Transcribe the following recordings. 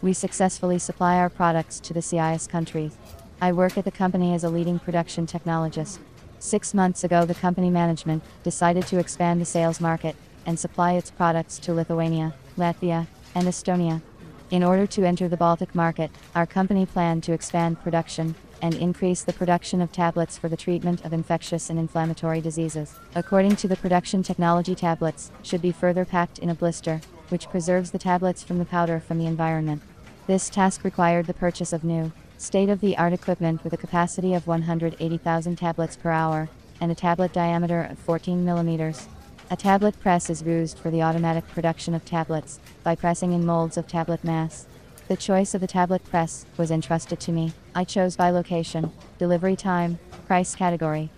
We successfully supply our products to the CIS countries. I work at the company as a leading production technologist. 6 months ago, the company management decided to expand the sales market and supply its products to Lithuania, Latvia, and Estonia. In order to enter the Baltic market, our company planned to expand production and increase the production of tablets for the treatment of infectious and inflammatory diseases. According to the production technology, tablets should be further packed in a blister, which preserves the tablets from the powder from the environment. This task required the purchase of new, state-of-the-art equipment with a capacity of 180,000 tablets per hour, and a tablet diameter of 14 millimeters. A tablet press is used for the automatic production of tablets, by pressing in molds of tablet mass. The choice of the tablet press was entrusted to me. I chose by location, delivery time, price category.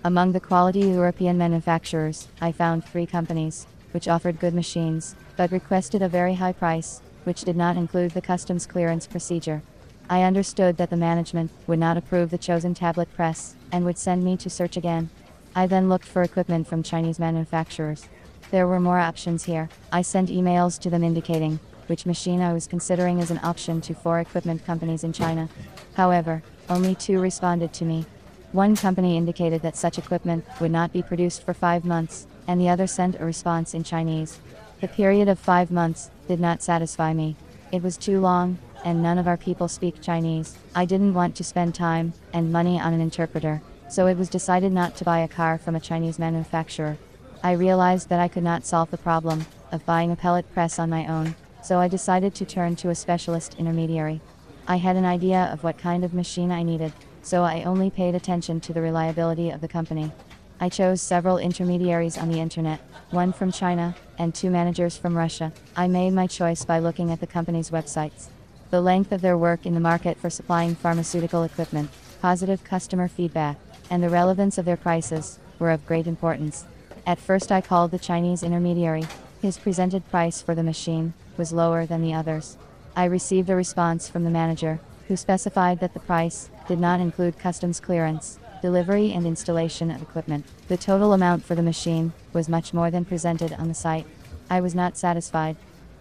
Among the quality European manufacturers, I found 3 companies, which offered good machines, but requested a very high price, which did not include the customs clearance procedure. I understood that the management would not approve the chosen tablet press, and would send me to search again. I then looked for equipment from Chinese manufacturers. There were more options here. I sent emails to them indicating which machine I was considering as an option to 4 equipment companies in China. However, only 2 responded to me. One company indicated that such equipment would not be produced for 5 months, and the other sent a response in Chinese. The period of 5 months did not satisfy me. It was too long, and none of our people speak Chinese. I didn't want to spend time and money on an interpreter, so it was decided not to buy a car from a Chinese manufacturer. I realized that I could not solve the problem of buying a pellet press on my own, so I decided to turn to a specialist intermediary. I had an idea of what kind of machine I needed, so I only paid attention to the reliability of the company. I chose several intermediaries on the internet, 1 from China, and 2 managers from Russia. I made my choice by looking at the company's websites. The length of their work in the market for supplying pharmaceutical equipment, positive customer feedback, and the relevance of their prices were of great importance. At first I called the Chinese intermediary. His presented price for the machine was lower than the others. I received a response from the manager, who specified that the price did not include customs clearance, delivery and installation of equipment. The total amount for the machine was much more than presented on the site. I was not satisfied.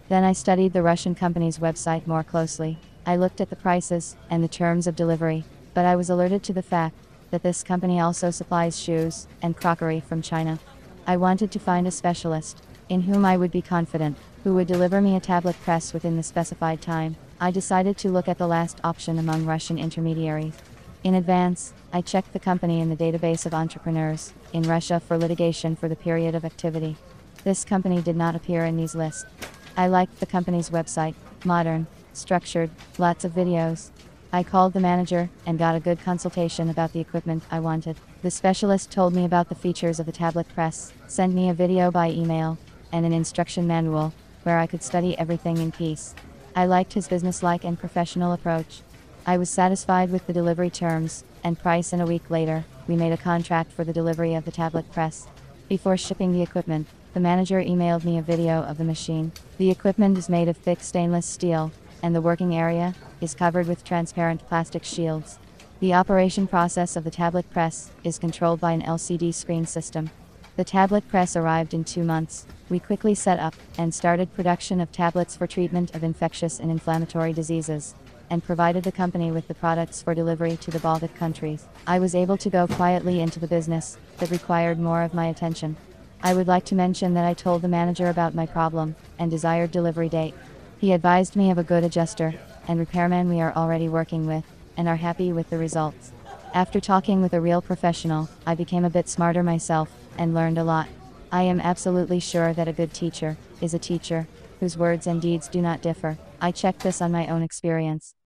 Then I studied the Russian company's website more closely. I looked at the prices and the terms of delivery, but I was alerted to the fact that this company also supplies shoes and crockery from China. I wanted to find a specialist, in whom I would be confident, who would deliver me a tablet press within the specified time. I decided to look at the last option among Russian intermediaries. In advance, I checked the company in the database of entrepreneurs in Russia for litigation for the period of activity. This company did not appear in these lists. I liked the company's website, modern, structured, lots of videos. I called the manager and got a good consultation about the equipment I wanted. The specialist told me about the features of the tablet press, sent me a video by email, and an instruction manual, where I could study everything in peace. I liked his businesslike and professional approach. I was satisfied with the delivery terms and price, and a week later, we made a contract for the delivery of the tablet press. Before shipping the equipment, the manager emailed me a video of the machine. The equipment is made of thick stainless steel, and the working area is covered with transparent plastic shields. The operation process of the tablet press is controlled by an LCD screen system. The tablet press arrived in 2 months. We quickly set up and started production of tablets for treatment of infectious and inflammatory diseases, and provided the company with the products for delivery to the Baltic countries. I was able to go quietly into the business that required more of my attention. I would like to mention that I told the manager about my problem and desired delivery date. He advised me of a good adjuster and repairman we are already working with, and are happy with the results. After talking with a real professional, I became a bit smarter myself and learned a lot. I am absolutely sure that a good teacher is a teacher whose words and deeds do not differ. I checked this on my own experience.